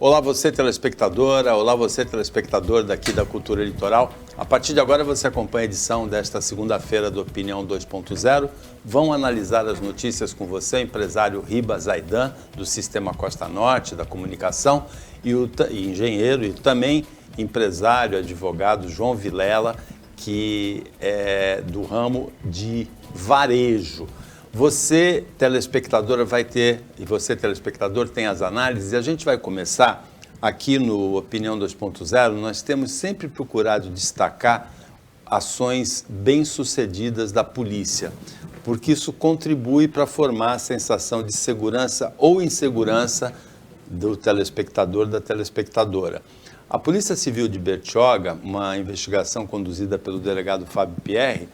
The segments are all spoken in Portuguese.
Olá você telespectadora, olá você telespectador daqui da Cultura Litoral. A partir de agora você acompanha a edição desta segunda-feira do Opinião 2.0. Vão analisar as notícias com você o empresário Riba Zaidan, do Sistema Costa Norte, da comunicação, e engenheiro, e também empresário, advogado João Vilela, que é do ramo de varejo. Você, telespectadora, vai ter, e você, telespectador, tem as análises, e a gente vai começar aqui no Opinião 2.0. Nós temos sempre procurado destacar ações bem-sucedidas da polícia, porque isso contribui para formar a sensação de segurança ou insegurança do telespectador, da telespectadora. A Polícia Civil de Bertioga, uma investigação conduzida pelo delegado Fábio Pierre,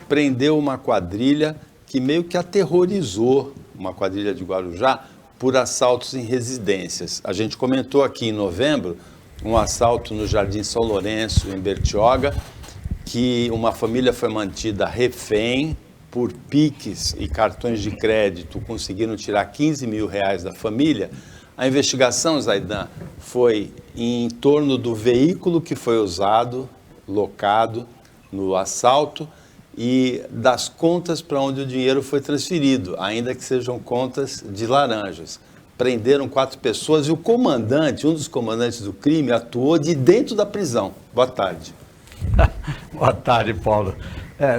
prendeu uma quadrilha que meio que aterrorizou uma quadrilha de Guarujá por assaltos em residências. A gente comentou aqui em novembro um assalto no Jardim São Lourenço, em Bertioga, que uma família foi mantida refém por piques e cartões de crédito, conseguiram tirar 15 mil reais da família. A investigação, Zaidan, foi em torno do veículo que foi usado, locado no assalto, e das contas para onde o dinheiro foi transferido, ainda que sejam contas de laranjas. Prenderam 4 pessoas e o comandante, um dos comandantes do crime, atuou de dentro da prisão. Boa tarde. Boa tarde, Paulo.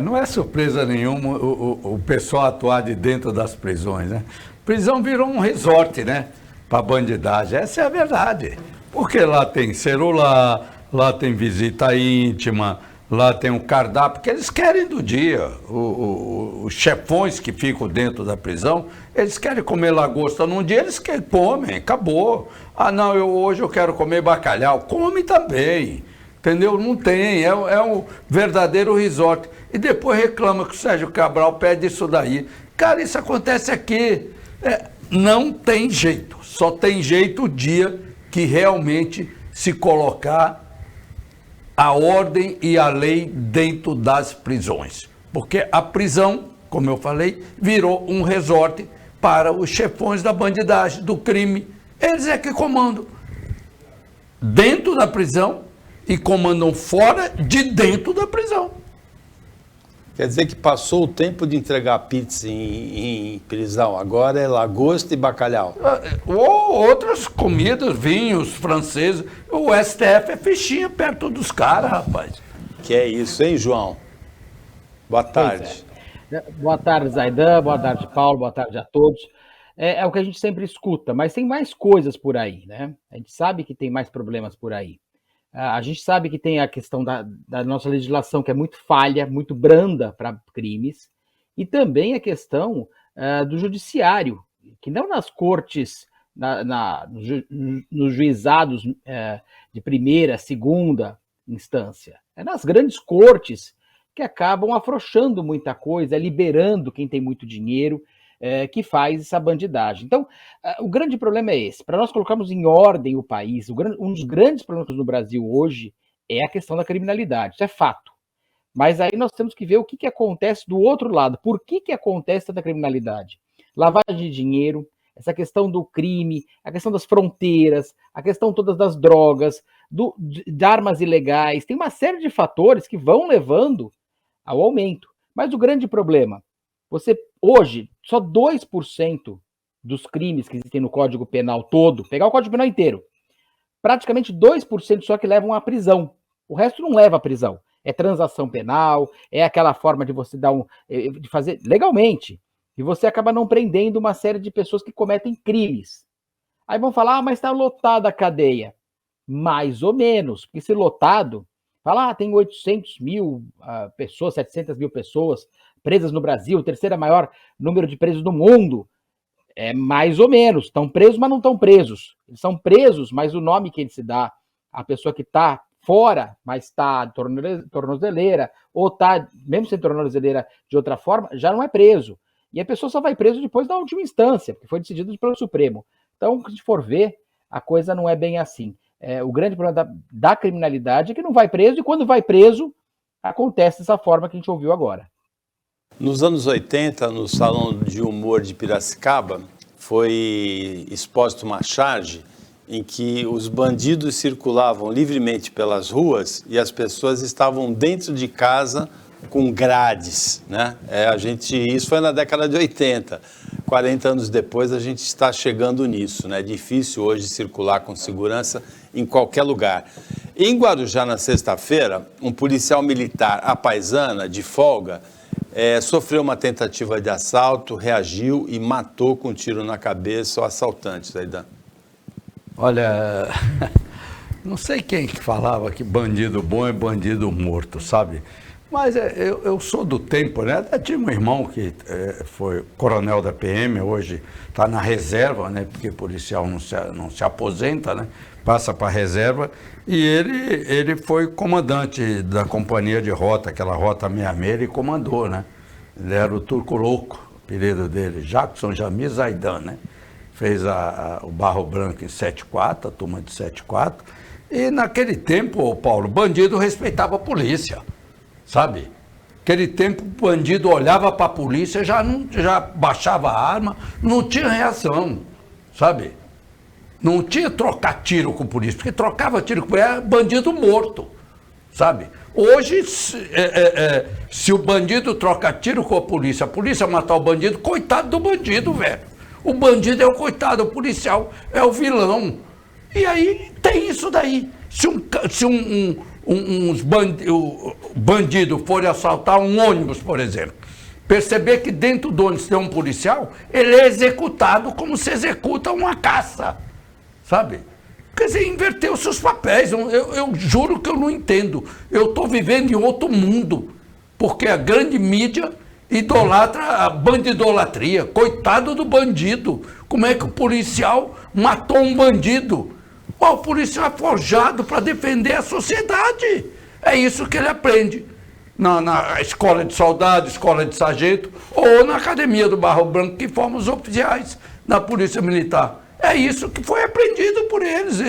Não é surpresa nenhuma o pessoal atuar de dentro das prisões, né? Prisão virou um resort, né? Para bandidagem. Essa é a verdade. Porque lá tem celular, lá tem visita íntima, lá tem um cardápio que eles querem do dia. Os chefões que ficam dentro da prisão, eles querem comer lagosta num dia, eles comem, acabou. Ah, não, hoje eu quero comer bacalhau. Come também, entendeu? Não tem, é um verdadeiro resort. E depois reclama que o Sérgio Cabral pede isso daí. Cara, isso acontece aqui. Não tem jeito, só tem jeito o dia que realmente se colocar a ordem e a lei dentro das prisões. Porque a prisão, como eu falei, virou um resort para os chefões da bandidagem, do crime. Eles é que comandam dentro da prisão e comandam fora de dentro da prisão. Quer dizer que passou o tempo de entregar pizza em prisão, agora é lagosta e bacalhau. Ou outras comidas, vinhos franceses. O STF é fichinha perto dos caras, rapaz. Que é isso, hein, João? Boa tarde. Boa tarde, Zaidan. Boa tarde, Paulo. Boa tarde a todos. É o que a gente sempre escuta, mas tem mais coisas por aí, né? A gente sabe que tem mais problemas por aí. A gente sabe que tem a questão da nossa legislação, que é muito falha, muito branda para crimes, e também a questão do judiciário, que não nas cortes, nos juizados de primeira, segunda instância, é nas grandes cortes que acabam afrouxando muita coisa, liberando quem tem muito dinheiro, que faz essa bandidagem. Então, o grande problema é esse. Para nós colocarmos em ordem o país, um dos grandes problemas no Brasil hoje é a questão da criminalidade. Isso é fato. Mas aí nós temos que ver o que acontece do outro lado. Por que acontece tanta criminalidade? Lavagem de dinheiro, essa questão do crime, a questão das fronteiras, a questão todas das drogas, de armas ilegais. Tem uma série de fatores que vão levando ao aumento. Mas o grande problema, hoje, só 2% dos crimes que existem no Código Penal todo, pegar o Código Penal inteiro, praticamente 2% só que levam à prisão. O resto não leva à prisão. É transação penal, é aquela forma de você de fazer legalmente. E você acaba não prendendo uma série de pessoas que cometem crimes. Aí vão falar, mas está lotada a cadeia. Mais ou menos, porque se lotado, fala, tem 800 mil pessoas, 700 mil pessoas presas no Brasil, o terceiro maior número de presos do mundo. É mais ou menos. Estão presos, mas não estão presos. Eles são presos, mas o nome que ele se dá, a pessoa que está fora, mas está tornozeleira, ou está, mesmo sem tornozeleira de outra forma, já não é preso. E a pessoa só vai preso depois da última instância, porque foi decidido pelo Supremo. Então, se for ver, a coisa não é bem assim. O grande problema da criminalidade é que não vai preso, e quando vai preso, acontece dessa forma que a gente ouviu agora. Nos anos 80, no Salão de Humor de Piracicaba, foi exposta uma charge em que os bandidos circulavam livremente pelas ruas e as pessoas estavam dentro de casa com grades, né? Isso foi na década de 80. 40 anos depois a gente está chegando nisso, né? É difícil hoje circular com segurança em qualquer lugar. Em Guarujá, na sexta-feira, um policial militar à paisana, de folga, sofreu uma tentativa de assalto, reagiu e matou com um tiro na cabeça o assaltante, Zaidan. Olha, não sei quem que falava que bandido bom é bandido morto, sabe? Mas eu sou do tempo, né? Eu tinha um irmão que foi coronel da PM, hoje está na reserva, né? Porque policial não se aposenta, né? Passa para a reserva. E ele foi comandante da companhia de rota, aquela rota 66, ele comandou, né? Ele era o Turco Louco, o apelido dele, Jackson Jamil Zaidan, né? Fez o Barro Branco em 74, a turma de 74. E naquele tempo, Paulo, bandido respeitava a polícia. Sabe? Aquele tempo o bandido olhava para a polícia, já baixava a arma, não tinha reação, sabe? Não tinha trocar tiro com a polícia, porque trocava tiro com a polícia, era bandido morto, sabe? Hoje, se o bandido troca tiro com a polícia matar o bandido, coitado do bandido, velho. O bandido é o coitado, o policial é o vilão. E aí tem isso daí. Se bandido for assaltar um ônibus, por exemplo, perceber que dentro do ônibus tem um policial, ele é executado como se executa uma caça, sabe? Quer dizer, inverteu seus papéis. Eu juro que eu não entendo. Eu estou vivendo em outro mundo, porque a grande mídia idolatra a bandidolatria. Coitado do bandido. Como é que o policial matou um bandido? O policial é forjado para defender a sociedade. É isso que ele aprende na escola de soldado, escola de sargento, ou na academia do Barro Branco, que forma os oficiais da Polícia Militar. É isso que foi aprendido por eles.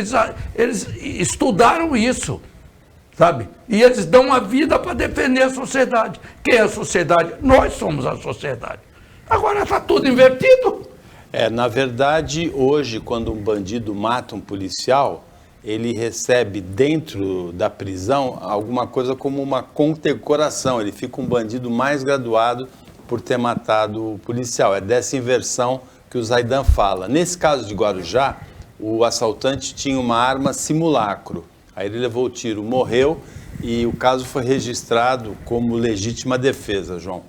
Eles estudaram isso, sabe? E eles dão a vida para defender a sociedade. Quem é a sociedade? Nós somos a sociedade. Agora está tudo invertido. Na verdade, hoje, quando um bandido mata um policial, ele recebe dentro da prisão alguma coisa como uma condecoração. Ele fica um bandido mais graduado por ter matado o policial. É dessa inversão que o Zaidan fala. Nesse caso de Guarujá, o assaltante tinha uma arma simulacro. Aí ele levou o tiro, morreu e o caso foi registrado como legítima defesa, João.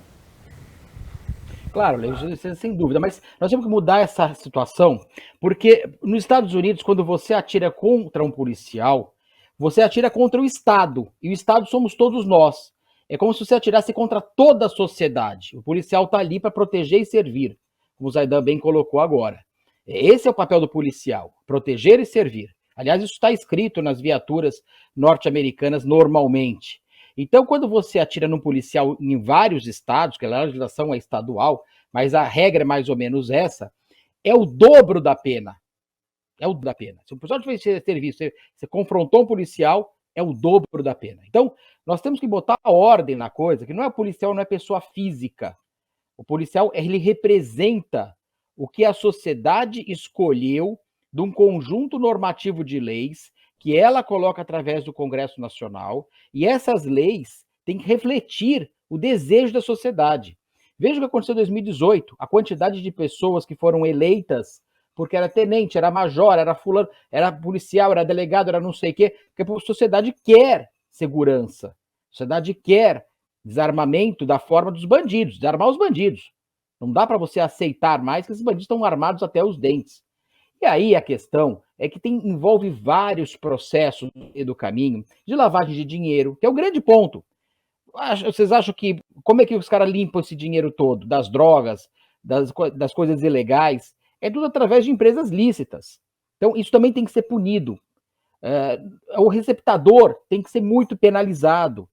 Claro, sem dúvida, mas nós temos que mudar essa situação, porque nos Estados Unidos, quando você atira contra um policial, você atira contra o Estado, e o Estado somos todos nós. É como se você atirasse contra toda a sociedade. O policial está ali para proteger e servir, como o Zaidan bem colocou agora. Esse é o papel do policial, proteger e servir. Aliás, isso está escrito nas viaturas norte-americanas normalmente. Então, quando você atira num policial em vários estados, que a legislação é estadual, mas a regra é mais ou menos essa, é o dobro da pena. É o dobro da pena. Se o policial fez serviço, você confrontou um policial, é o dobro da pena. Então, nós temos que botar ordem na coisa, que não é policial, não é pessoa física. O policial, ele representa o que a sociedade escolheu de um conjunto normativo de leis que ela coloca através do Congresso Nacional, e essas leis têm que refletir o desejo da sociedade. Veja o que aconteceu em 2018, a quantidade de pessoas que foram eleitas porque era tenente, era major, era fulano, era policial, era delegado, era não sei o quê, porque a sociedade quer segurança, a sociedade quer desarmamento da forma dos bandidos, desarmar os bandidos. Não dá para você aceitar mais que esses bandidos estão armados até os dentes. E aí a questão é que envolve vários processos do caminho de lavagem de dinheiro, que é o grande ponto. Vocês acham que, como é que os caras limpam esse dinheiro todo? Das drogas, das coisas ilegais? É tudo através de empresas lícitas. Então isso também tem que ser punido. O receptador tem que ser muito penalizado.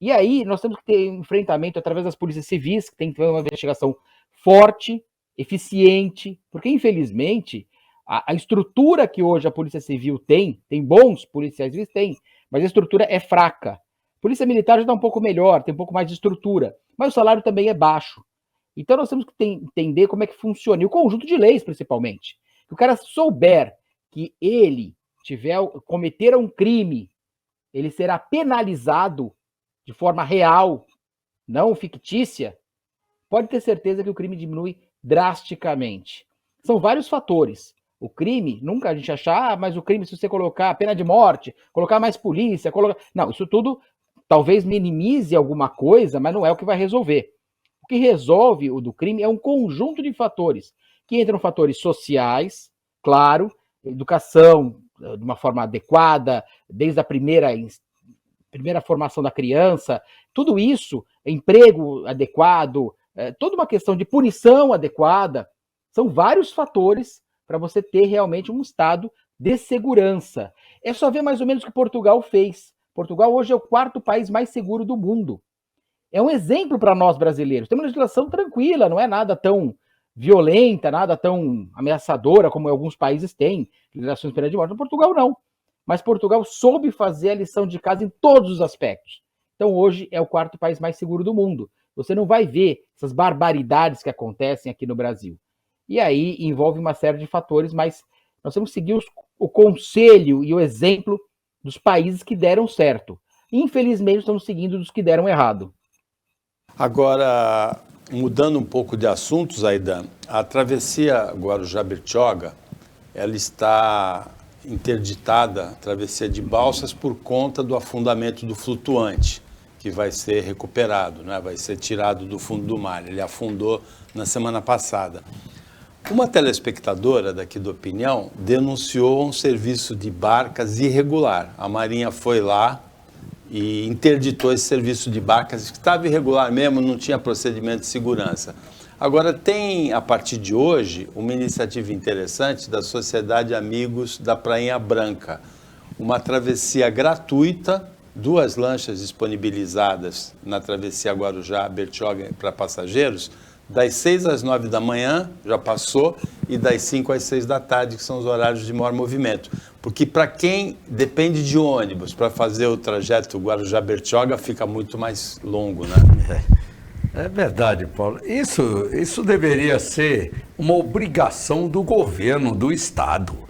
E aí nós temos que ter enfrentamento através das polícias civis, que tem que ter uma investigação forte, eficiente, porque infelizmente a estrutura que hoje a Polícia Civil tem bons policiais civis, tem, mas a estrutura é fraca. A Polícia Militar já está um pouco melhor, tem um pouco mais de estrutura, mas o salário também é baixo. Então nós temos que entender como é que funciona, e o conjunto de leis principalmente. Se o cara souber que ele cometer um crime, ele será penalizado de forma real, não fictícia, pode ter certeza que o crime diminui drasticamente. São vários fatores. O crime, nunca a gente achar, mas o crime, se você colocar pena de morte, colocar mais polícia, não, isso tudo talvez minimize alguma coisa, mas não é o que vai resolver. O que resolve o do crime é um conjunto de fatores, que entram fatores sociais, claro, educação de uma forma adequada, desde a primeira formação da criança, tudo isso, emprego adequado, toda uma questão de punição adequada, são vários fatores para você ter realmente um estado de segurança. É só ver mais ou menos o que Portugal fez. Portugal hoje é o 4º país mais seguro do mundo. É um exemplo para nós brasileiros. Tem uma legislação tranquila, não é nada tão violenta, nada tão ameaçadora como alguns países têm, legislações de pena de morte. No Portugal não. Mas Portugal soube fazer a lição de casa em todos os aspectos. Então hoje é o 4º país mais seguro do mundo. Você não vai ver essas barbaridades que acontecem aqui no Brasil. E aí envolve uma série de fatores, mas nós temos que seguir o conselho e o exemplo dos países que deram certo. Infelizmente estamos seguindo dos que deram errado. Agora, mudando um pouco de assuntos, Aidan, a travessia Guarujá-Bertioga, ela está interditada, a travessia de balsas, por conta do afundamento do flutuante, que vai ser recuperado, né? Vai ser tirado do fundo do mar. Ele afundou na semana passada. Uma telespectadora daqui do Opinião denunciou um serviço de barcas irregular. A Marinha foi lá e interditou esse serviço de barcas, que estava irregular mesmo, não tinha procedimento de segurança. Agora tem, a partir de hoje, uma iniciativa interessante da Sociedade Amigos da Prainha Branca. Uma travessia gratuita, 2 lanchas disponibilizadas na travessia Guarujá-Bertioga para passageiros, das 6 às 9 da manhã, já passou, e das 5 às 6 da tarde, que são os horários de maior movimento. Porque para quem depende de ônibus para fazer o trajeto Guarujá-Bertioga, fica muito mais longo, né? É verdade, Paulo. Isso deveria ser uma obrigação do governo, do Estado.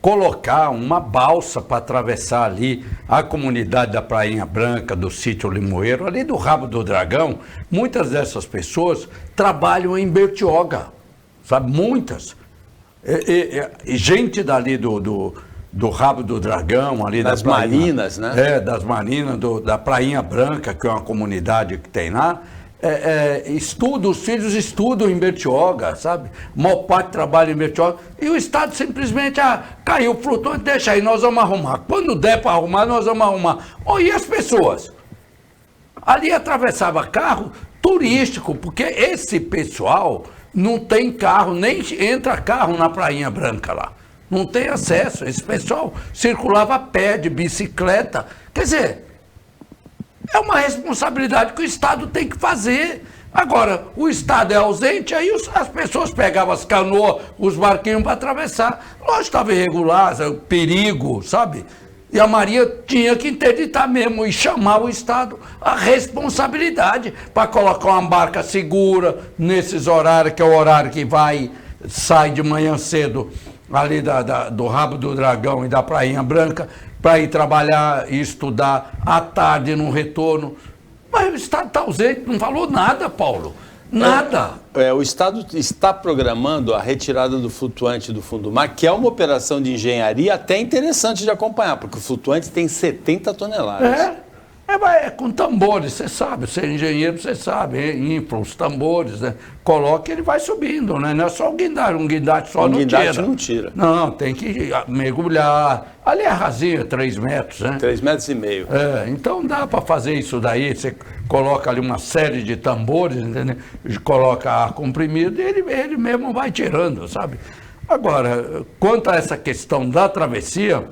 Colocar uma balsa para atravessar ali a comunidade da Prainha Branca, do Sítio Limoeiro, ali do Rabo do Dragão. Muitas dessas pessoas trabalham em Bertioga, sabe? Muitas. E gente dali do Rabo do Dragão, ali das da Prainha, Marinas, né? Das Marinas, da Prainha Branca, que é uma comunidade que tem lá. Os filhos estudam em Bertioga, sabe? A maior parte trabalha em Bertioga. E o Estado simplesmente, caiu o flutuante, deixa aí, nós vamos arrumar. Quando der para arrumar, nós vamos arrumar. E as pessoas? Ali atravessava carro turístico, porque esse pessoal não tem carro, nem entra carro na Prainha Branca lá. Não tem acesso. Esse pessoal circulava a pé, de bicicleta. Quer dizer, é uma responsabilidade que o Estado tem que fazer. Agora, o Estado é ausente, aí as pessoas pegavam as canoas, os barquinhos para atravessar. Lógico, estava irregular, perigo, sabe? E a Marinha tinha que interditar mesmo e chamar o Estado a responsabilidade para colocar uma barca segura nesses horários, que é o horário que sai de manhã cedo ali do Rabo do Dragão e da Prainha Branca, para ir trabalhar e estudar à tarde no retorno. Mas o Estado está ausente, não falou nada, Paulo. Nada. O Estado está programando a retirada do flutuante do fundo do mar, que é uma operação de engenharia até interessante de acompanhar, porque o flutuante tem 70 toneladas. É com tambores, você sabe, você é engenheiro, você sabe, infla os tambores, né? Coloca e ele vai subindo, né? Não é só um guindaste só não tira. Não tira. Não, tem que mergulhar. Ali é rasinha, 3 metros, né? 3,5 metros. Então dá para fazer isso daí, você coloca ali uma série de tambores, entendeu? Coloca ar comprimido e ele mesmo vai tirando, sabe? Agora, quanto a essa questão da travessia,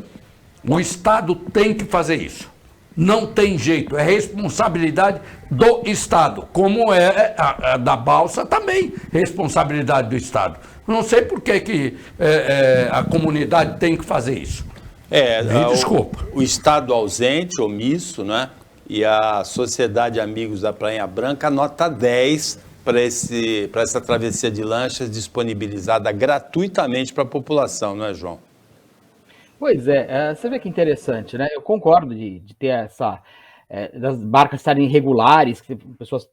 o Estado tem que fazer isso. Não tem jeito, é responsabilidade do Estado, como é a da balsa também, responsabilidade do Estado. Não sei por que a comunidade tem que fazer isso. Desculpa. O Estado ausente, omisso, né? E a Sociedade Amigos da Prainha Branca, nota 10 para essa travessia de lanchas disponibilizada gratuitamente para a população, não é, João? Pois é, você vê que interessante, né? Eu concordo de ter das barcas estarem irregulares, que tem pessoas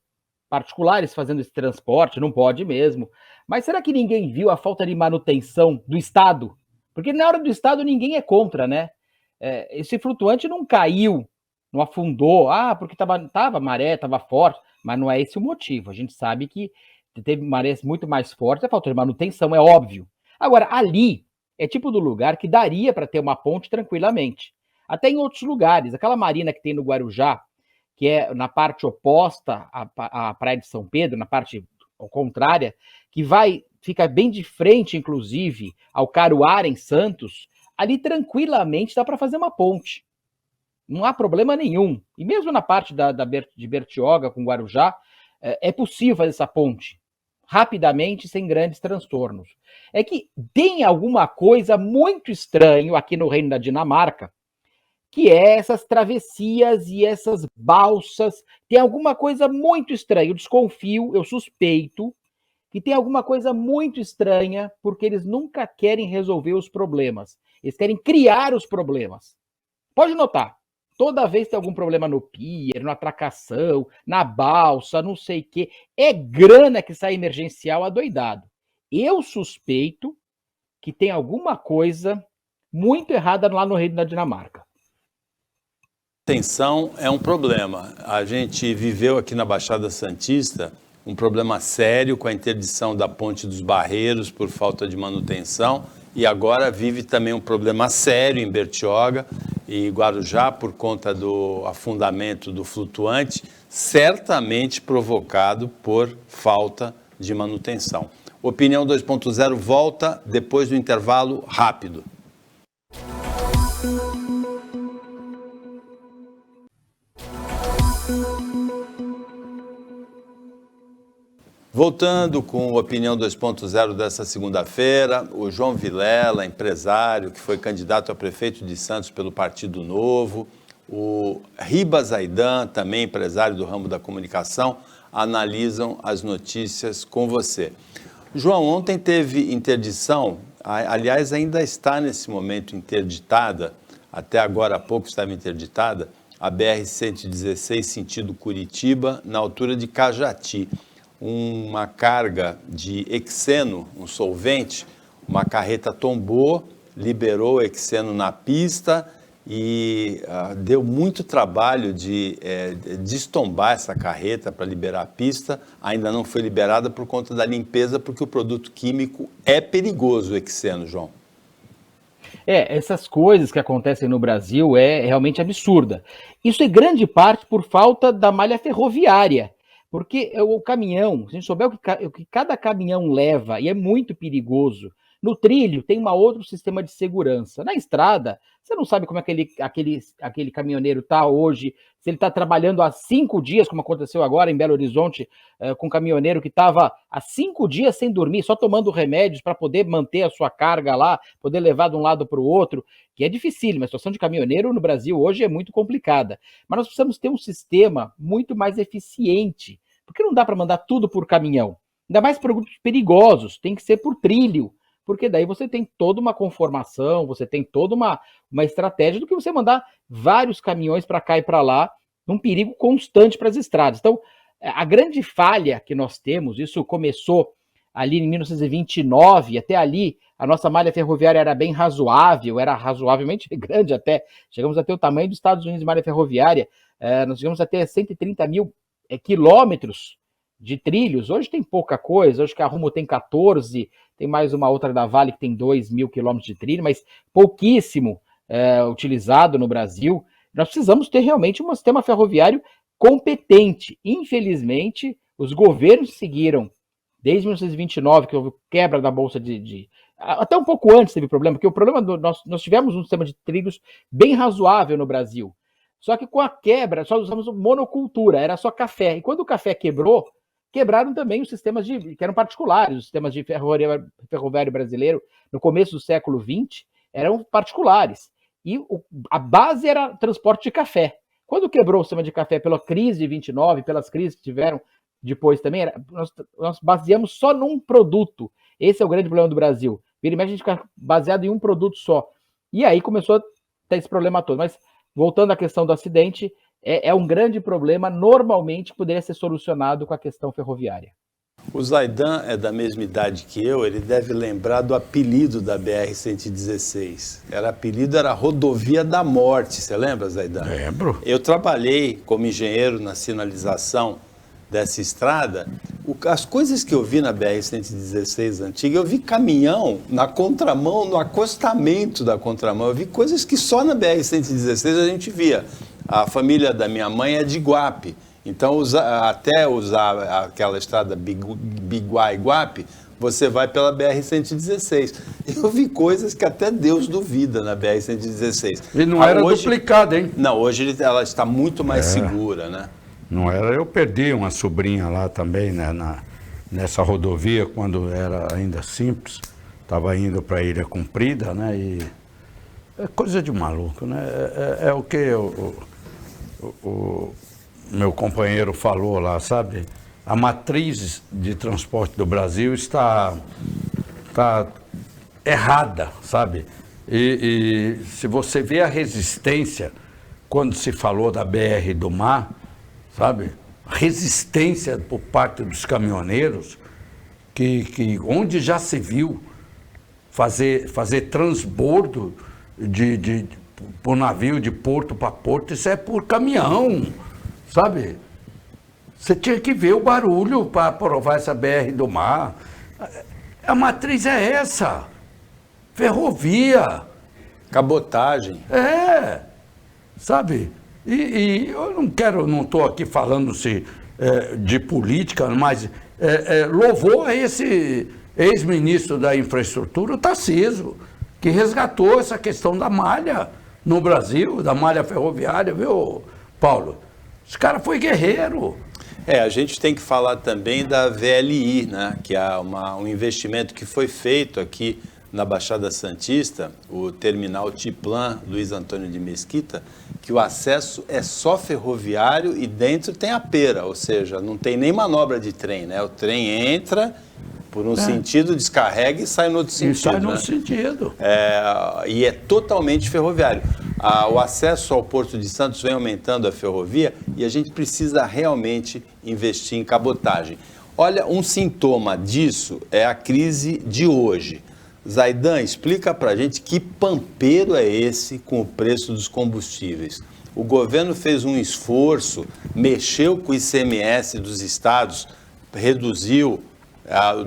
particulares fazendo esse transporte, não pode mesmo. Mas será que ninguém viu a falta de manutenção do Estado? Porque na hora do Estado ninguém é contra, né? Esse flutuante não caiu, não afundou, porque tava maré, tava forte, mas não é esse o motivo. A gente sabe que teve marés muito mais fortes, a falta de manutenção, é óbvio. Agora, ali é tipo do lugar que daria para ter uma ponte tranquilamente. Até em outros lugares, aquela marina que tem no Guarujá, que é na parte oposta à Praia de São Pedro, na parte contrária, que fica bem de frente, inclusive, ao Caruara, em Santos, ali tranquilamente dá para fazer uma ponte. Não há problema nenhum. E mesmo na parte de Bertioga com Guarujá, é possível fazer essa ponte rapidamente, sem grandes transtornos. É que tem alguma coisa muito estranho aqui no Reino da Dinamarca, que é essas travessias e essas balsas. Tem alguma coisa muito estranha. Eu desconfio, eu suspeito que tem alguma coisa muito estranha, porque eles nunca querem resolver os problemas. Eles querem criar os problemas. Pode notar. Toda vez tem algum problema no pier, na atracação, na balsa, não sei o quê. É grana que sai emergencial adoidado. Eu suspeito que tem alguma coisa muito errada lá no Reino da Dinamarca. Manutenção é um problema. A gente viveu aqui na Baixada Santista um problema sério com a interdição da Ponte dos Barreiros por falta de manutenção e agora vive também um problema sério em Bertioga e Guarujá por conta do afundamento do flutuante, certamente provocado por falta de manutenção. Opinião 2.0 volta depois do intervalo rápido. Voltando com a Opinião 2.0 dessa segunda-feira, o João Vilela, empresário, que foi candidato a prefeito de Santos pelo Partido Novo, o Ribas Aidan, também empresário do ramo da comunicação, analisam as notícias com você. João, ontem teve interdição, aliás, ainda está nesse momento interditada, até agora há pouco estava interditada, a BR-116 sentido Curitiba, na altura de Cajati. Uma carga de hexeno, um solvente, uma carreta tombou, liberou o hexeno na pista e deu muito trabalho de destombar essa carreta para liberar a pista. Ainda não foi liberada por conta da limpeza, porque o produto químico é perigoso, o hexeno, João. Essas coisas que acontecem no Brasil é realmente absurda. Isso é grande parte por falta da malha ferroviária. Porque o caminhão, se a gente souber o que cada caminhão leva, e é muito perigoso, no trilho tem um outro sistema de segurança. Na estrada, você não sabe como aquele caminhoneiro está hoje, se ele está trabalhando há 5 dias, como aconteceu agora em Belo Horizonte, com um caminhoneiro que estava há 5 dias sem dormir, só tomando remédios para poder manter a sua carga lá, poder levar de um lado para o outro, que é difícil, mas a situação de caminhoneiro no Brasil hoje é muito complicada. Mas nós precisamos ter um sistema muito mais eficiente, porque não dá para mandar tudo por caminhão. Ainda mais produtos perigosos, tem que ser por trilho, porque daí você tem toda uma conformação, você tem toda uma estratégia do que você mandar vários caminhões para cá e para lá, num perigo constante para as estradas. Então, a grande falha que nós temos, isso começou ali em 1929, até ali a nossa malha ferroviária era bem razoável, era razoavelmente grande até, chegamos a ter o tamanho dos Estados Unidos de malha ferroviária, nós chegamos a ter 130 mil quilômetros de trilhos. Hoje tem pouca coisa, hoje que a Rumo tem 14, tem mais uma outra da Vale que tem 2.000 quilômetros de trilho, mas pouquíssimo utilizado no Brasil. Nós precisamos ter realmente um sistema ferroviário competente. Infelizmente, os governos seguiram, desde 1929, que houve quebra da Bolsa até um pouco antes teve problema, porque o problema nós tivemos um sistema de trilhos bem razoável no Brasil. Só que com a quebra, só usamos monocultura, era só café. E quando o café quebrou, quebraram também os sistemas que eram particulares, os sistemas de ferroviário brasileiro, no começo do século XX, eram particulares. E a base era transporte de café. Quando quebrou o sistema de café pela crise de 29, pelas crises que tiveram depois também, nós baseamos só num produto. Esse é o grande problema do Brasil. Vira e mexe, a gente fica baseado em um produto só. E aí começou a ter esse problema todo. Mas, voltando à questão do acidente, é um grande problema, normalmente poderia ser solucionado com a questão ferroviária. O Zaidan é da mesma idade que eu, ele deve lembrar do apelido da BR-116. Apelido era Rodovia da Morte, você lembra, Zaidan? Lembro. Eu trabalhei como engenheiro na sinalização dessa estrada. As coisas que eu vi na BR-116 antiga, eu vi caminhão na contramão, no acostamento da contramão. Eu vi coisas que só na BR-116 a gente via. A família da minha mãe é de Iguape. Então, até usar aquela estrada Biguá-Iguape, você vai pela BR-116. Eu vi coisas que até Deus duvida na BR-116. E não era duplicada, hein? Não, hoje ela está muito mais segura, né? Não era. Eu perdi uma sobrinha lá também, né, nessa rodovia, quando era ainda simples. Estava indo para a Ilha Comprida, né? E é coisa de maluco, né? É o que o meu companheiro falou lá, sabe? A matriz de transporte do Brasil está errada, sabe? E se você vê a resistência, quando se falou da BR do Mar, sabe? Resistência por parte dos caminhoneiros, que onde já se viu fazer transbordo por navio de porto para porto, isso é por caminhão. Sabe? Você tinha que ver o barulho para aprovar essa BR do Mar. A matriz é essa. Ferrovia. Cabotagem. Sabe? E eu não estou aqui falando-se de política, mas louvou a esse ex-ministro da infraestrutura, o Tarcísio, que resgatou essa questão da malha no Brasil, da malha ferroviária, viu, Paulo? Esse cara foi guerreiro. A gente tem que falar também da VLI, né? Que é um investimento que foi feito aqui na Baixada Santista, o terminal Tiplan Luiz Antônio de Mesquita, que o acesso é só ferroviário e dentro tem a pera, ou seja, não tem nem manobra de trem, né? O trem entra por um sentido, descarrega e sai no outro sentido. E sai no outro sentido. E é totalmente ferroviário. O acesso ao Porto de Santos vem aumentando a ferrovia e a gente precisa realmente investir em cabotagem. Olha, um sintoma disso é a crise de hoje. Zaidan, explica pra gente que pampeiro é esse com o preço dos combustíveis. O governo fez um esforço, mexeu com o ICMS dos estados, reduziu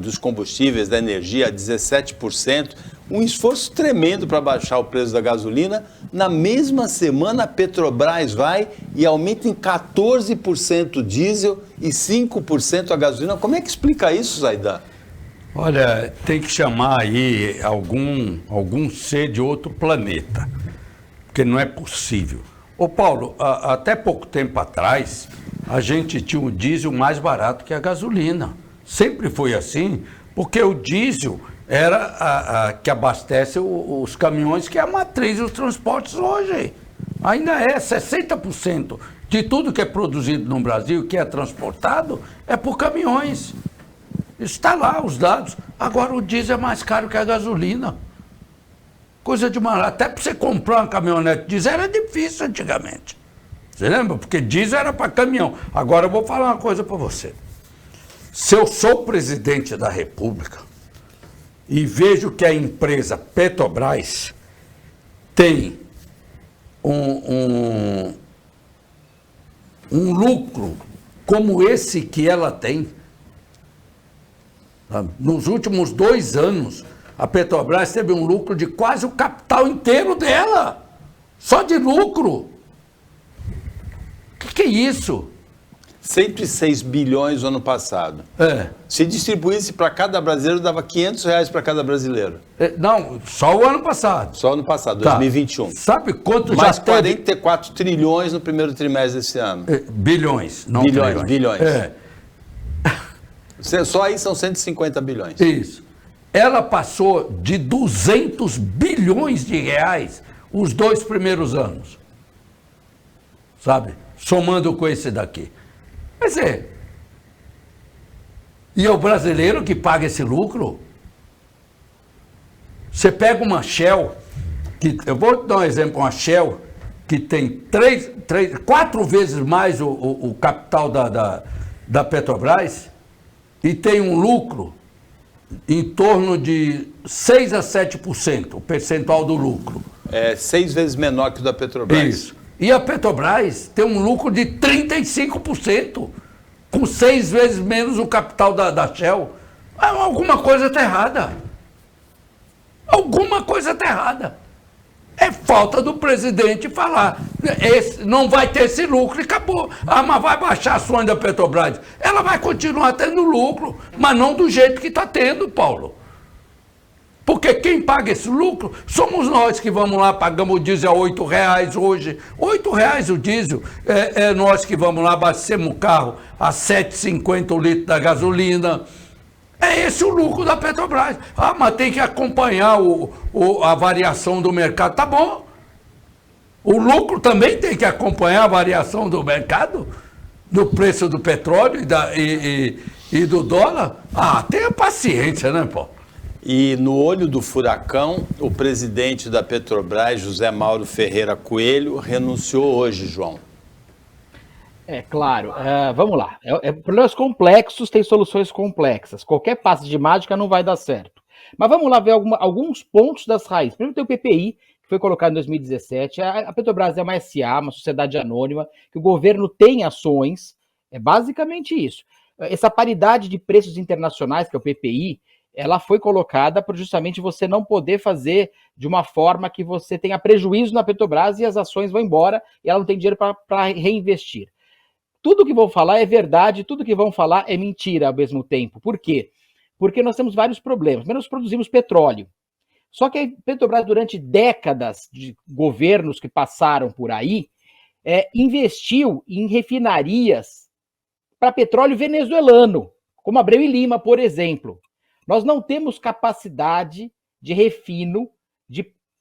dos combustíveis, da energia a 17%, um esforço tremendo para baixar o preço da gasolina. Na mesma semana, a Petrobras vai e aumenta em 14% o diesel e 5% a gasolina. Como é que explica isso, Zaidan? Olha, tem que chamar aí algum ser de outro planeta, porque não é possível. Ô Paulo, até pouco tempo atrás, a gente tinha o diesel mais barato que a gasolina. Sempre foi assim, porque o diesel era que abastece os caminhões, que é a matriz dos transportes hoje. Ainda é 60% de tudo que é produzido no Brasil, que é transportado, é por caminhões. Está lá os dados. Agora o diesel é mais caro que a gasolina. Coisa de maluco. Até para você comprar uma caminhonete diesel era difícil antigamente. Você lembra? Porque diesel era para caminhão. Agora eu vou falar uma coisa para você. Se eu sou presidente da República e vejo que a empresa Petrobras tem um lucro como esse que ela tem, nos últimos 2 anos, a Petrobras teve um lucro de quase o capital inteiro dela, só de lucro. O que é isso? 106 bilhões no ano passado. Se distribuísse para cada brasileiro, dava R$500 para cada brasileiro. Não, só o ano passado. Só o ano passado, 2021. Sabe quanto mais já teve? 44 trilhões no primeiro trimestre desse ano. Bilhões, não bilhões. Bilhões. Só aí são 150 bilhões. Isso. Ela passou de 200 bilhões de reais os 2 primeiros anos. Sabe? Somando com esse daqui. Quer dizer, e é o brasileiro que paga esse lucro? Você pega uma Shell, Eu vou dar um exemplo, uma Shell, que tem 4 vezes mais o capital da Petrobras e tem um lucro em torno de 6 a 7%, o percentual do lucro. É 6 vezes menor que o da Petrobras. Isso. E a Petrobras tem um lucro de 35%, com 6 vezes menos o capital da Shell. Alguma coisa está errada. Alguma coisa está errada. É falta do presidente falar. Não vai ter esse lucro e acabou. Mas vai baixar a ações da Petrobras. Ela vai continuar tendo lucro, mas não do jeito que está tendo, Paulo. Porque quem paga esse lucro somos nós que vamos lá, pagamos o diesel a R$8 hoje. R$8 o diesel. É nós que vamos lá, abastecemos o carro a R$7,50 o litro da gasolina. É esse o lucro da Petrobras. Mas tem que acompanhar a variação do mercado. Tá bom. O lucro também tem que acompanhar a variação do mercado, do preço do petróleo e do dólar. Tenha paciência, né, Paulo? E no olho do furacão, o presidente da Petrobras, José Mauro Ferreira Coelho, renunciou hoje, João. É claro, vamos lá. Problemas complexos têm soluções complexas. Qualquer passe de mágica não vai dar certo. Mas vamos lá ver alguns pontos das raízes. Primeiro tem o PPI, que foi colocado em 2017. A Petrobras é uma SA, uma sociedade anônima, que o governo tem ações. É basicamente isso. Essa paridade de preços internacionais, que é o PPI, ela foi colocada por justamente você não poder fazer de uma forma que você tenha prejuízo na Petrobras e as ações vão embora e ela não tem dinheiro para reinvestir. Tudo que vão falar é verdade, tudo que vão falar é mentira ao mesmo tempo. Por quê? Porque nós temos vários problemas. Primeiro, nós produzimos petróleo. Só que a Petrobras, durante décadas de governos que passaram por aí, investiu em refinarias para petróleo venezuelano, como Abreu e Lima, por exemplo. Nós não temos capacidade de refino,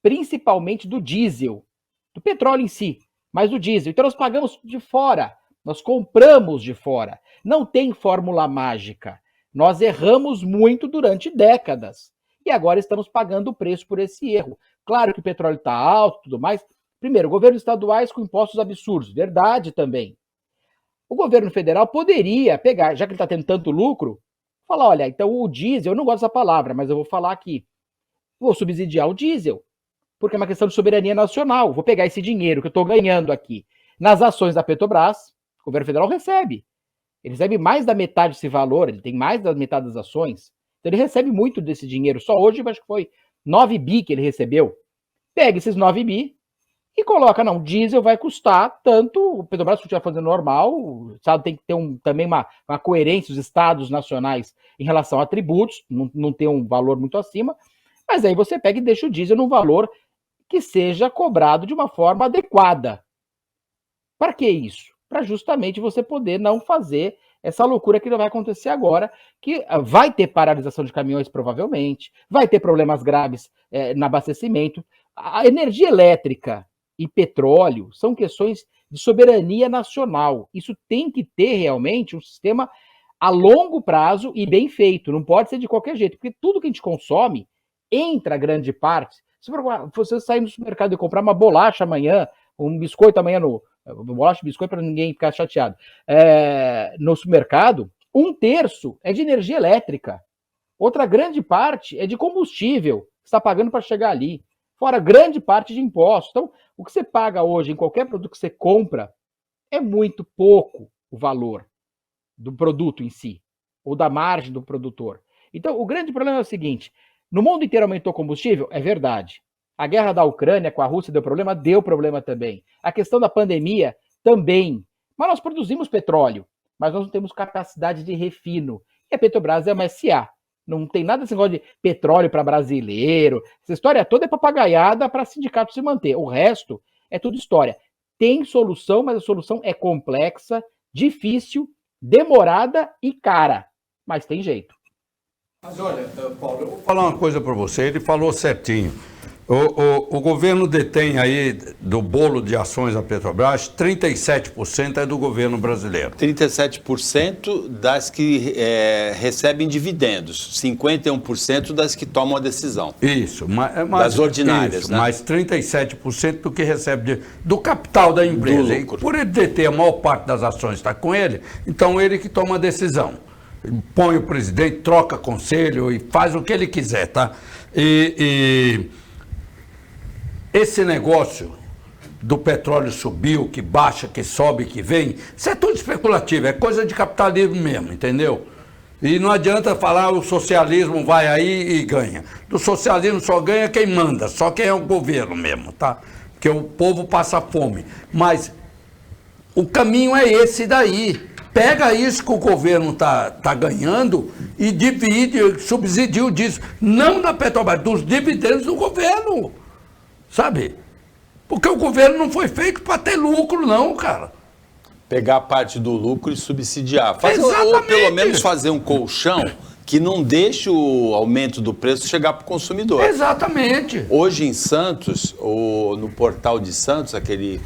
principalmente do diesel, do petróleo em si, mas do diesel. Então nós pagamos de fora, nós compramos de fora. Não tem fórmula mágica. Nós erramos muito durante décadas. E agora estamos pagando o preço por esse erro. Claro que o petróleo está alto e tudo mais. Primeiro, governos estaduais com impostos absurdos. Verdade também. O governo federal poderia pegar, já que ele está tendo tanto lucro, falar, olha, então o diesel, eu não gosto dessa palavra, mas eu vou falar aqui. Vou subsidiar o diesel, porque é uma questão de soberania nacional. Vou pegar esse dinheiro que eu estou ganhando aqui nas ações da Petrobras, o governo federal recebe. Ele recebe mais da metade desse valor, ele tem mais da metade das ações. Então ele recebe muito desse dinheiro. Só hoje, acho que foi 9 bi que ele recebeu. Pega esses 9 bi e coloca, não, diesel vai custar tanto, o Petrobras continua fazendo normal, o Estado tem que ter também uma coerência, os estados nacionais em relação a tributos, não tem um valor muito acima, mas aí você pega e deixa o diesel num valor que seja cobrado de uma forma adequada. Para que isso? Para justamente você poder não fazer essa loucura que vai acontecer agora, que vai ter paralisação de caminhões provavelmente, vai ter problemas graves no abastecimento. A energia elétrica e petróleo são questões de soberania nacional. Isso tem que ter realmente um sistema a longo prazo e bem feito. Não pode ser de qualquer jeito, porque tudo que a gente consome entra grande parte. Se você sair no supermercado e comprar uma bolacha amanhã, um biscoito amanhã bolacha e biscoito para ninguém ficar chateado, no supermercado, 1/3 é de energia elétrica. Outra grande parte é de combustível que você está pagando para chegar ali. Fora grande parte de impostos. Então, o que você paga hoje em qualquer produto que você compra é muito pouco o valor do produto em si, ou da margem do produtor. Então, o grande problema é o seguinte, no mundo inteiro aumentou o combustível? É verdade. A guerra da Ucrânia com a Rússia deu problema também. A questão da pandemia também. Mas nós produzimos petróleo, mas nós não temos capacidade de refino. E a Petrobras é uma SA. Não tem nada desse negócio de petróleo para brasileiro. Essa história toda é papagaiada para sindicato se manter. O resto é tudo história. Tem solução, mas a solução é complexa, difícil, demorada e cara. Mas tem jeito. Mas olha, Paulo, eu vou falar uma coisa para você. Ele falou certinho. O governo detém aí, do bolo de ações da Petrobras, 37% é do governo brasileiro. 37% das que recebem dividendos, 51% das que tomam a decisão. Isso, das ordinárias, isso, né? Mas 37% do que recebe do capital da empresa. E por ele deter a maior parte das ações está com ele, então ele que toma a decisão. Põe o presidente, troca conselho e faz o que ele quiser, tá? Esse negócio do petróleo subiu, que baixa, que sobe, que vem, isso é tudo especulativo, é coisa de capitalismo mesmo, entendeu? E não adianta falar o socialismo vai aí e ganha. Do socialismo só ganha quem manda, só quem é o governo mesmo, tá? Porque o povo passa fome. Mas o caminho é esse daí. Pega isso que o governo tá ganhando e divide, subsidia disso. Não da Petrobras, dos dividendos do governo. Sabe? Porque o governo não foi feito para ter lucro, não, cara. Pegar parte do lucro e subsidiar. Ou pelo menos fazer um colchão que não deixe o aumento do preço chegar para o consumidor. Exatamente. Hoje em Santos, no portal de Santos, aquele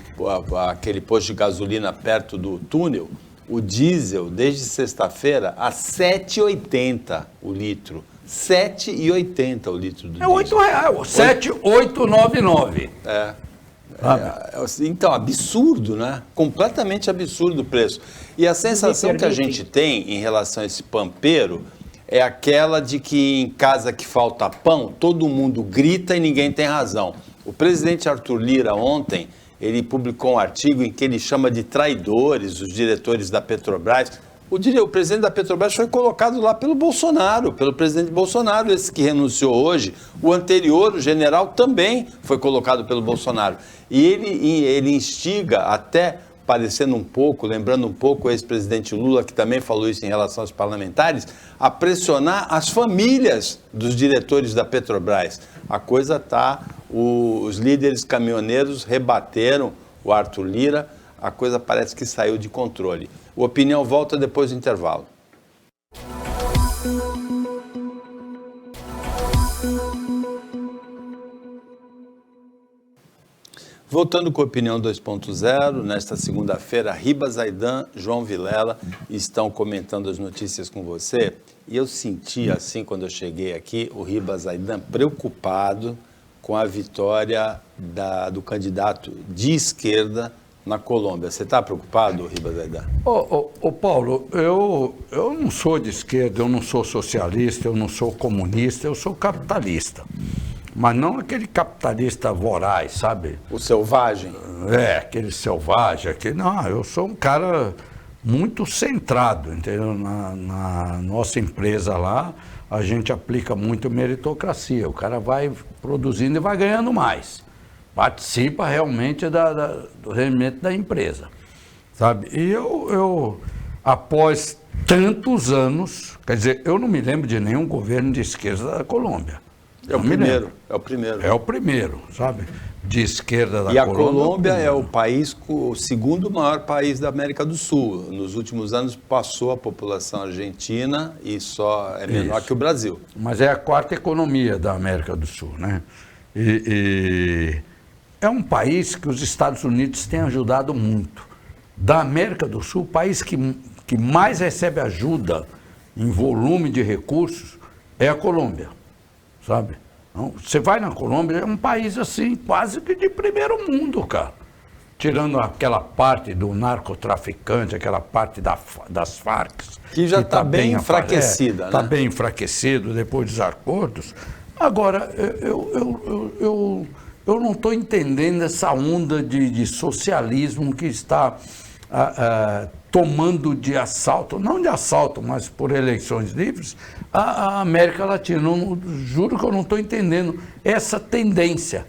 posto de gasolina perto do túnel, o diesel, desde sexta-feira, a R$ 7,80 o litro. R$ 7,80 o litro do diesel. É R$ 7,899. Então, absurdo, né? Completamente absurdo o preço. E a sensação que a gente tem em relação a esse pampeiro é aquela de que em casa que falta pão, todo mundo grita e ninguém tem razão. O presidente Arthur Lira ontem, ele publicou um artigo em que ele chama de traidores os diretores da Petrobras. O presidente da Petrobras foi colocado lá pelo Bolsonaro, pelo presidente Bolsonaro, esse que renunciou hoje. O anterior, o general, também foi colocado pelo Bolsonaro. E ele instiga, até parecendo um pouco, lembrando um pouco o ex-presidente Lula, que também falou isso em relação aos parlamentares, a pressionar as famílias dos diretores da Petrobras. A coisa está, os líderes caminhoneiros rebateram o Arthur Lira, a coisa parece que saiu de controle. O Opinião volta depois do intervalo. Voltando com a Opinião 2.0, nesta segunda-feira, Ribas Zaidan, João Vilela estão comentando as notícias com você. E eu senti, assim, quando eu cheguei aqui, o Ribas Zaidan preocupado com a vitória do candidato de esquerda na Colômbia. Você está preocupado, Ribas Zaidan? Paulo, eu não sou de esquerda, eu não sou socialista, eu não sou comunista, eu sou capitalista. Mas não aquele capitalista voraz, sabe? O selvagem? Aquele selvagem. Não, eu sou um cara muito centrado, entendeu? Na nossa empresa lá, a gente aplica muito meritocracia. O cara vai produzindo e vai ganhando mais. Participa realmente do rendimento da empresa, sabe? E eu, após tantos anos, quer dizer, eu não me lembro de nenhum governo de esquerda da Colômbia. É o primeiro. É o primeiro, sabe? De esquerda da Colômbia. E a Colômbia é o segundo maior país da América do Sul. Nos últimos anos passou a população argentina e só é menor que o Brasil. Mas é a quarta economia da América do Sul, né? E é um país que os Estados Unidos têm ajudado muito. Da América do Sul, o país que mais recebe ajuda em volume de recursos é a Colômbia. Sabe? Então, você vai na Colômbia, é um país assim, quase que de primeiro mundo, cara. Tirando aquela parte do narcotraficante, aquela parte das Farc. Que já está bem enfraquecida, né? Está bem enfraquecido depois dos acordos. Agora, eu não estou entendendo essa onda de socialismo que está tomando de assalto, não de assalto, mas por eleições livres, a América Latina. Juro que eu não estou entendendo essa tendência.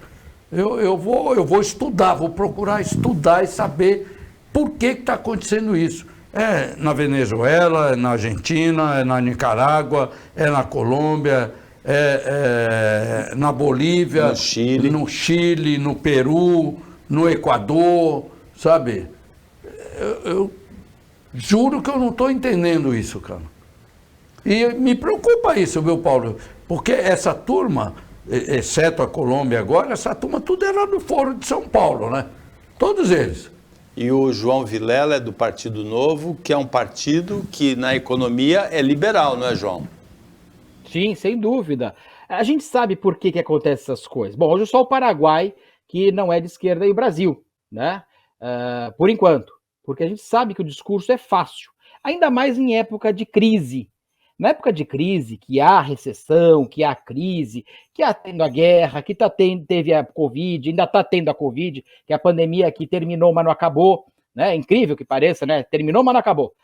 Eu vou estudar, vou procurar estudar e saber por que está acontecendo isso. É na Venezuela, é na Argentina, é na Nicarágua, é na Colômbia, é na Bolívia, no Chile, no Peru, no Equador, sabe? Eu juro que eu não estou entendendo isso, cara. E me preocupa isso, viu, Paulo? Porque essa turma exceto a Colômbia agora, essa turma tudo era do Foro de São Paulo, né? Todos eles. E o João Vilela é do Partido Novo, que é um partido que na economia é liberal, não é, João? Sim, sem dúvida. A gente sabe por que acontecem essas coisas. Bom, hoje só o Paraguai, que não é de esquerda, e o Brasil, né? Por enquanto. Porque a gente sabe que o discurso é fácil. Ainda mais em época de crise. Na época de crise, que há recessão, que há crise, que há tendo a guerra, que teve a Covid, ainda está tendo a Covid, que a pandemia aqui terminou, mas não acabou, né? Incrível que pareça, né? Terminou, mas não acabou.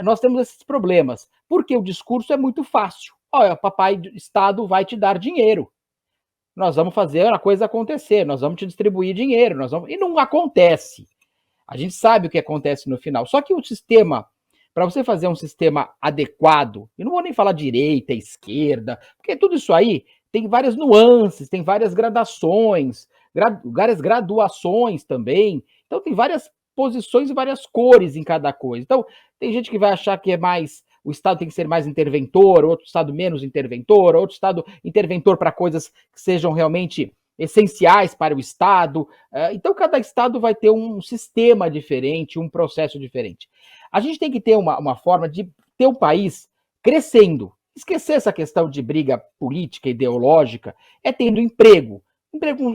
Nós temos esses problemas, porque o discurso é muito fácil. Olha, papai Estado vai te dar dinheiro. Nós vamos fazer a coisa acontecer, nós vamos te distribuir dinheiro, e não acontece. A gente sabe o que acontece no final. Só que o sistema, para você fazer um sistema adequado, e não vou nem falar direita, esquerda, porque tudo isso aí tem várias nuances, tem várias gradações, várias graduações também. Então tem várias posições e várias cores em cada coisa. Então tem gente que vai achar que o Estado tem que ser mais interventor, outro Estado menos interventor, outro Estado interventor para coisas que sejam realmente essenciais para o Estado. Então, cada Estado vai ter um sistema diferente, um processo diferente. A gente tem que ter uma forma de ter um país crescendo. Esquecer essa questão de briga política, ideológica, é tendo emprego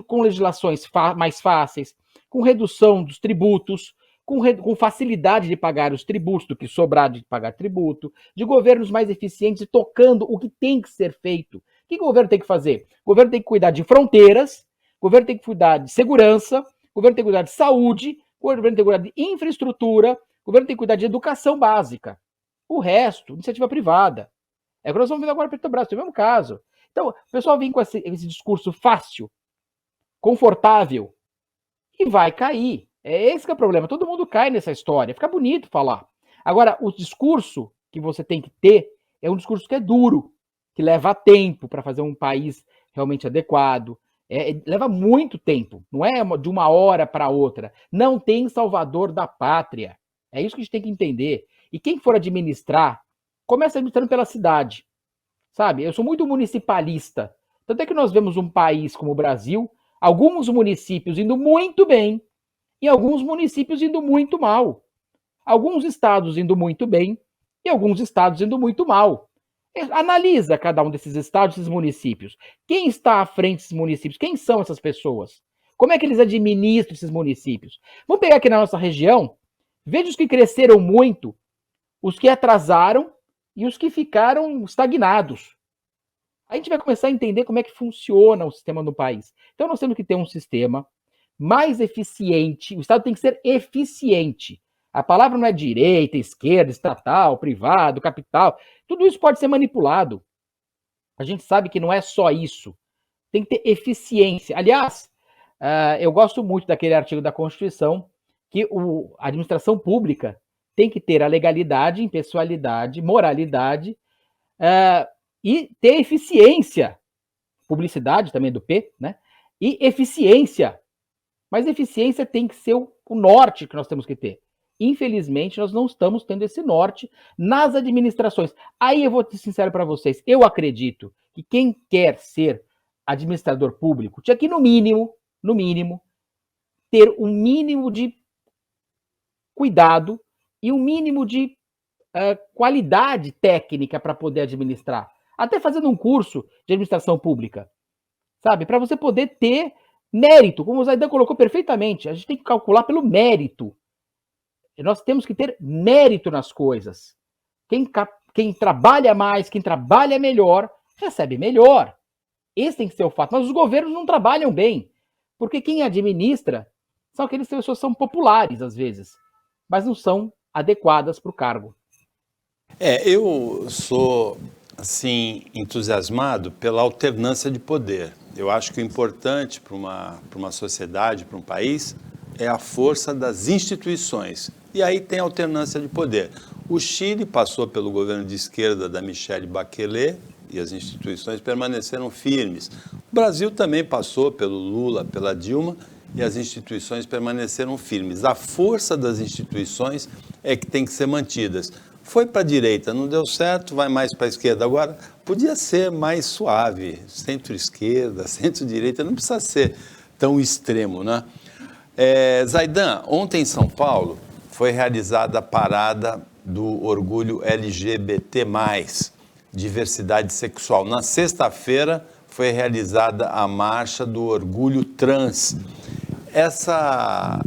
com legislações mais fáceis, com redução dos tributos, com facilidade de pagar os tributos, do que sobrar de pagar tributo, de governos mais eficientes e tocando o que tem que ser feito. O que o governo tem que fazer? O governo tem que cuidar de fronteiras, o governo tem que cuidar de segurança, o governo tem que cuidar de saúde, o governo tem que cuidar de infraestrutura, o governo tem que cuidar de educação básica. O resto, iniciativa privada. É o que nós estamos vendo agora para o Petrobras, é o mesmo caso. Então, o pessoal vem com esse discurso fácil, confortável, e vai cair. Esse que é o problema. Todo mundo cai nessa história. Fica bonito falar. Agora, o discurso que você tem que ter é um discurso que é duro, que leva tempo para fazer um país realmente adequado. Leva muito tempo. Não é de uma hora para outra. Não tem salvador da pátria. É isso que a gente tem que entender. E quem for administrar, começa administrando pela cidade. Sabe? Eu sou muito municipalista. Tanto é que nós vemos um país como o Brasil, alguns municípios indo muito bem, e alguns municípios indo muito mal. Alguns estados indo muito bem e alguns estados indo muito mal. Analisa cada um desses estados, desses municípios. Quem está à frente desses municípios? Quem são essas pessoas? Como é que eles administram esses municípios? Vamos pegar aqui na nossa região, veja os que cresceram muito, os que atrasaram e os que ficaram estagnados. A gente vai começar a entender como é que funciona o sistema do país. Então nós temos que ter um sistema mais eficiente. O Estado tem que ser eficiente. A palavra não é direita, esquerda, estatal, privado, capital. Tudo isso pode ser manipulado. A gente sabe que não é só isso. Tem que ter eficiência. Aliás, eu gosto muito daquele artigo da Constituição que a administração pública tem que ter a legalidade, impessoalidade, moralidade e ter eficiência. Publicidade também do P, né? E eficiência. Mas eficiência tem que ser o norte que nós temos que ter. Infelizmente, nós não estamos tendo esse norte nas administrações. Aí eu vou ser sincero para vocês. Eu acredito que quem quer ser administrador público tinha que, no mínimo, ter um mínimo de cuidado e um mínimo de qualidade técnica para poder administrar. Até fazendo um curso de administração pública. Sabe? Para você poder ter mérito, como o Zaidan colocou perfeitamente, a gente tem que calcular pelo mérito. Nós temos que ter mérito nas coisas. Quem trabalha mais, quem trabalha melhor, recebe melhor. Esse tem que ser o fato. Mas os governos não trabalham bem, porque quem administra são aqueles pessoas que são populares, às vezes, mas não são adequadas para o cargo. Eu sou, assim, entusiasmado pela alternância de poder. Eu acho que o importante para uma sociedade, para um país, é a força das instituições. E aí tem alternância de poder. O Chile passou pelo governo de esquerda da Michelle Bachelet e as instituições permaneceram firmes. O Brasil também passou pelo Lula, pela Dilma e as instituições permaneceram firmes. A força das instituições é que tem que ser mantidas. Foi para a direita, não deu certo, vai mais para a esquerda. Agora, podia ser mais suave, centro-esquerda, centro-direita, não precisa ser tão extremo, né? Zaidan, ontem em São Paulo foi realizada a parada do orgulho LGBT+, diversidade sexual. Na sexta-feira foi realizada a marcha do orgulho trans. Essa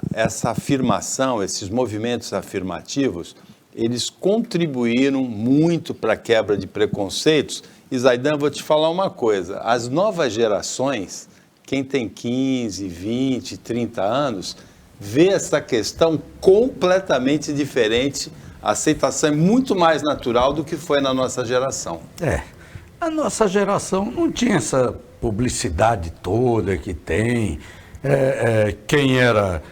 afirmação, esses movimentos afirmativos, eles contribuíram muito para a quebra de preconceitos. E, Zaidan, vou te falar uma coisa, as novas gerações, quem tem 15, 20, 30 anos, vê essa questão completamente diferente. A aceitação é muito mais natural do que foi na nossa geração. A nossa geração não tinha essa publicidade toda que tem. Quem era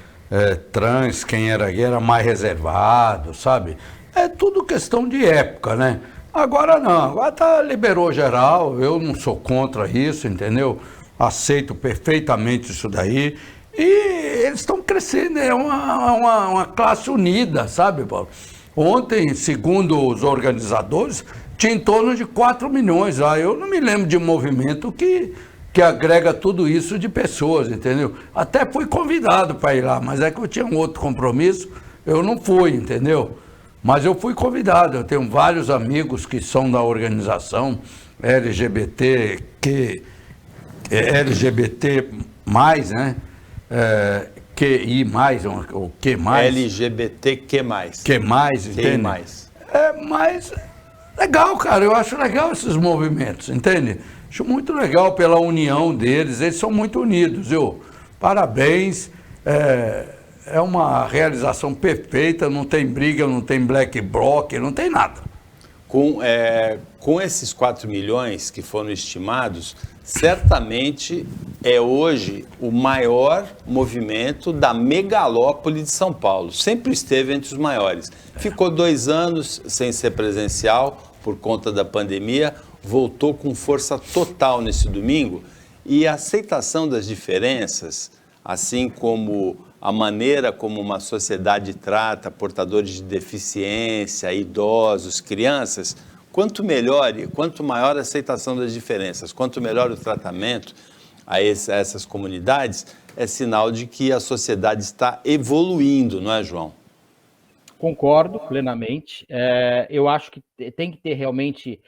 trans, quem era gay era mais reservado, sabe? É tudo questão de época, né? Agora não, agora liberou geral, eu não sou contra isso, entendeu? Aceito perfeitamente isso daí. E eles estão crescendo, é uma classe unida, sabe, Paulo? Ontem, segundo os organizadores, tinha em torno de 4 milhões lá. Eu não me lembro de um movimento que agrega tudo isso de pessoas, entendeu? Até fui convidado para ir lá, mas é que eu tinha um outro compromisso, eu não fui, entendeu? Mas eu fui convidado, eu tenho vários amigos que são da organização LGBT, né? QI+, ou Q+. LGBTQ+. Entende? Mais. Mas legal, cara, eu acho legal esses movimentos, entende? Acho muito legal pela união deles, eles são muito unidos, viu? Parabéns, é uma realização perfeita, não tem briga, não tem black bloc, não tem nada. Com esses 4 milhões que foram estimados, certamente é hoje o maior movimento da megalópole de São Paulo. Sempre esteve entre os maiores. Ficou 2 anos sem ser presencial por conta da pandemia, voltou com força total nesse domingo. E a aceitação das diferenças, assim como a maneira como uma sociedade trata portadores de deficiência, idosos, crianças, quanto melhor e quanto maior a aceitação das diferenças, quanto melhor o tratamento a essas comunidades, é sinal de que a sociedade está evoluindo, não é, João? Concordo plenamente. Eu acho que tem que ter realmente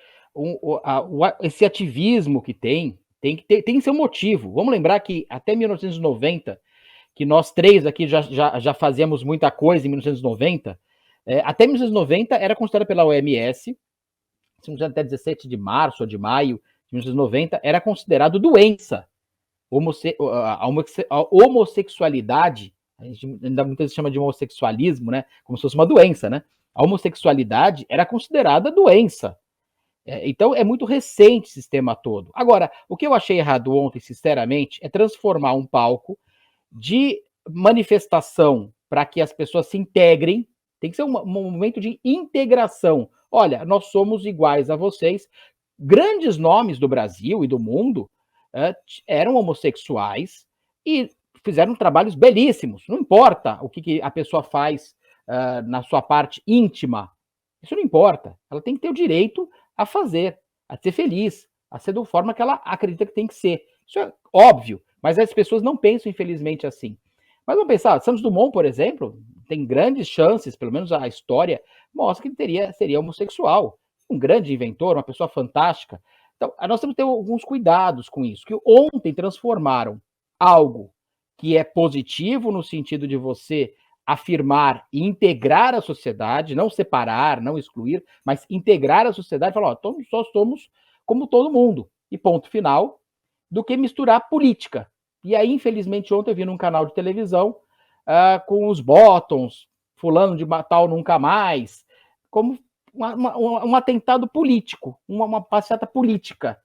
esse ativismo que tem que ser um motivo. Vamos lembrar que até 1990, que nós três aqui já fazíamos muita coisa em 1990, até 1990 era considerada pela OMS, se não me engano, até 17 de março ou de maio de 1990, era considerado doença. A homossexualidade, a gente ainda muitas vezes chama de homossexualismo, né? Como se fosse uma doença, né? A homossexualidade era considerada doença. Então é muito recente esse sistema todo. Agora, o que eu achei errado ontem, sinceramente, é transformar um palco de manifestação para que as pessoas se integrem. Tem que ser um momento de integração. Olha, nós somos iguais a vocês. Grandes nomes do Brasil e do mundo eram homossexuais e fizeram trabalhos belíssimos. Não importa o que a pessoa faz na sua parte íntima. Isso não importa. Ela tem que ter o direito a fazer, a ser feliz, a ser da forma que ela acredita que tem que ser. Isso é óbvio, mas as pessoas não pensam, infelizmente, assim. Mas vamos pensar, Santos Dumont, por exemplo, tem grandes chances, pelo menos a história mostra que seria homossexual. Um grande inventor, uma pessoa fantástica. Então, nós temos que ter alguns cuidados com isso, que ontem transformaram algo que é positivo no sentido de você afirmar e integrar a sociedade, não separar, não excluir, mas integrar a sociedade e falar, só somos como todo mundo, e ponto final, do que misturar política. E aí, infelizmente, ontem eu vi num canal de televisão com os bottoms, fulano de tal nunca mais, como um atentado político, uma passeata política.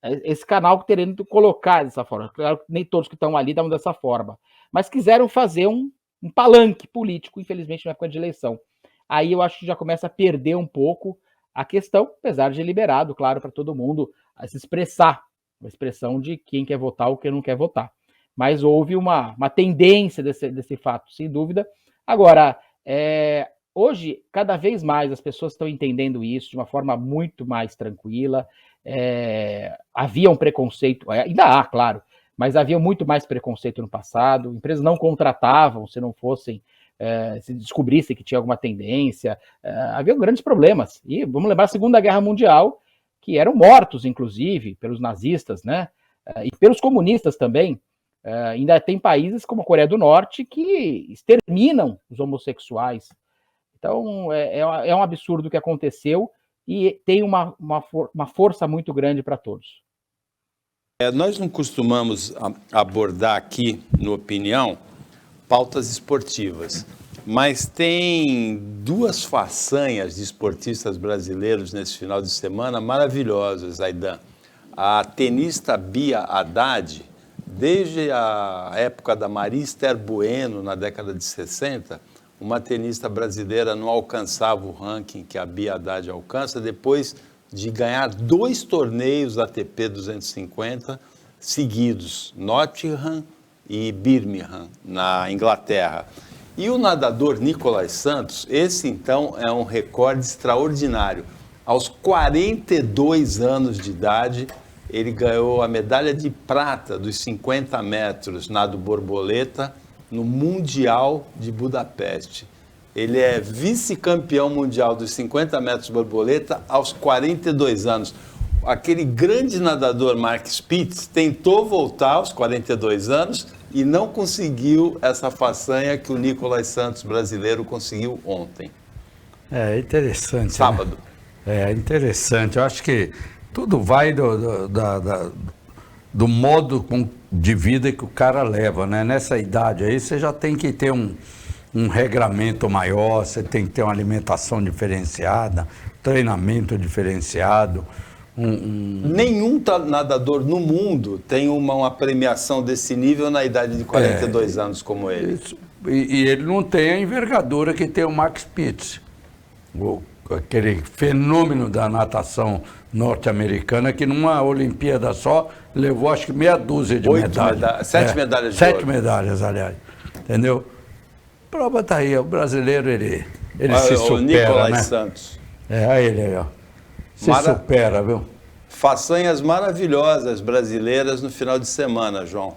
Esse canal querendo colocar dessa forma. Claro que nem todos que estão ali estavam dessa forma. Mas quiseram fazer um palanque político, infelizmente, na época de eleição. Aí eu acho que já começa a perder um pouco a questão, apesar de liberado, claro, para todo mundo a se expressar. Uma expressão de quem quer votar ou quem não quer votar. Mas houve uma tendência desse fato, sem dúvida. Agora, hoje, cada vez mais, as pessoas estão entendendo isso de uma forma muito mais tranquila. Havia um preconceito, ainda há, claro, mas havia muito mais preconceito no passado. Empresas não contratavam se não fossem, se descobrissem que tinha alguma tendência. Havia grandes problemas. E vamos lembrar a Segunda Guerra Mundial, que eram mortos, inclusive, pelos nazistas, né? E pelos comunistas também. Ainda tem países como a Coreia do Norte que exterminam os homossexuais. Então, é um absurdo o que aconteceu e tem uma força muito grande para todos. Nós não costumamos abordar aqui, no Opinião, pautas esportivas, mas tem duas façanhas de esportistas brasileiros nesse final de semana maravilhosas, Aidan. A tenista Bia Haddad, desde a época da Maria Esther Bueno, na década de 60, uma tenista brasileira não alcançava o ranking que a Bia Haddad alcança, depois de ganhar 2 torneios ATP 250 seguidos, Nottingham e Birmingham, na Inglaterra. E o nadador Nicolas Santos, esse então é um recorde extraordinário. Aos 42 anos de idade, ele ganhou a medalha de prata dos 50 metros nado borboleta no Mundial de Budapeste. Ele é vice-campeão mundial dos 50 metros borboleta aos 42 anos. Aquele grande nadador Mark Spitz tentou voltar aos 42 anos e não conseguiu essa façanha que o Nicolas Santos brasileiro conseguiu ontem. É interessante. Sábado. Né? É interessante. Eu acho que tudo vai do modo de vida que o cara leva, né? Nessa idade aí você já tem que ter um regramento maior, você tem que ter uma alimentação diferenciada, treinamento diferenciado. Nenhum nadador no mundo tem uma premiação desse nível na idade de 42 anos como ele. E ele não tem a envergadura que tem o Max Spitz, aquele fenômeno da natação norte-americana que numa Olimpíada só levou acho que meia dúzia de medalhas. 7 medalhas de 7 ouro. medalhas, aliás. Entendeu? Prova tá aí, o brasileiro ele se supera, o Nicolas né? Santos. Aí ele aí, ó. Se supera, viu? Façanhas maravilhosas brasileiras no final de semana, João.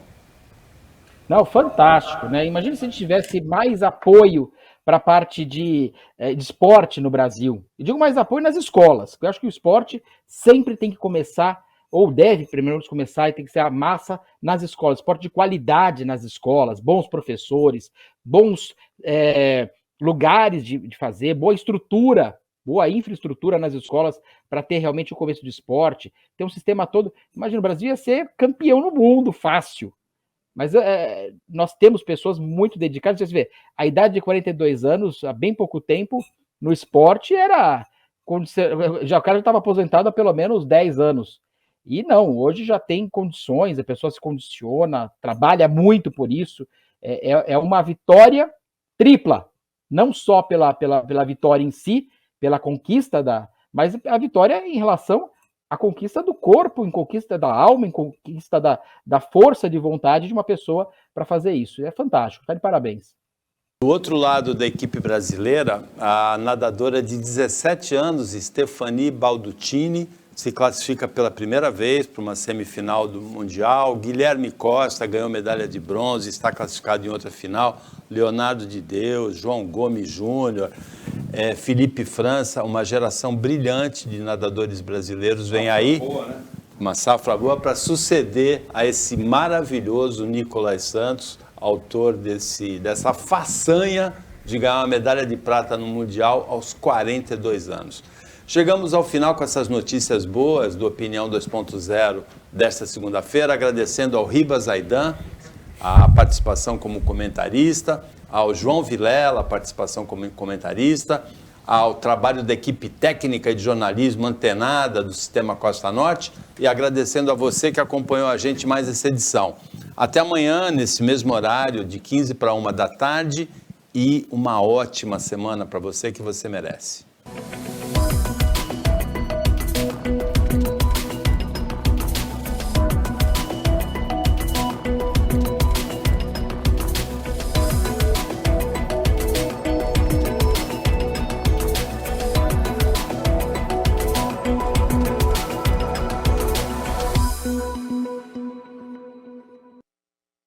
Não, fantástico, né? Imagina se a gente tivesse mais apoio para a parte de esporte no Brasil. E digo mais apoio nas escolas, porque eu acho que o esporte sempre tem que começar, ou deve primeiro começar, e tem que ser a massa nas escolas. Esporte de qualidade nas escolas, bons professores, bons lugares de fazer, boa estrutura, boa infraestrutura nas escolas para ter realmente o começo de esporte, ter um sistema todo. Imagina, o Brasil ia ser campeão no mundo, fácil. Mas nós temos pessoas muito dedicadas. Você vê, a idade de 42 anos, há bem pouco tempo, no esporte era... o cara já estava aposentado há pelo menos 10 anos. E não, hoje já tem condições, a pessoa se condiciona, trabalha muito por isso. É uma vitória tripla, não só pela vitória em si, pela conquista mas a vitória em relação à conquista do corpo, em conquista da alma, em conquista da força de vontade de uma pessoa para fazer isso. É fantástico, tá de parabéns. Do outro lado da equipe brasileira, a nadadora de 17 anos, Stefanie Balducini, se classifica pela primeira vez para uma semifinal do Mundial. Guilherme Costa ganhou medalha de bronze, está classificado em outra final. Leonardo de Deus, João Gomes Júnior, Felipe França, uma geração brilhante de nadadores brasileiros vem aí. Boa, né? Uma safra boa para suceder a esse maravilhoso Nicolas Santos, autor dessa façanha de ganhar uma medalha de prata no Mundial aos 42 anos. Chegamos ao final com essas notícias boas do Opinião 2.0 desta segunda-feira, agradecendo ao Ribas Aidan a participação como comentarista, ao João Vilela a participação como comentarista, ao trabalho da equipe técnica e de jornalismo antenada do Sistema Costa Norte e agradecendo a você que acompanhou a gente mais essa edição. Até amanhã, nesse mesmo horário, de 15 para 1 da tarde, e uma ótima semana para você que você merece.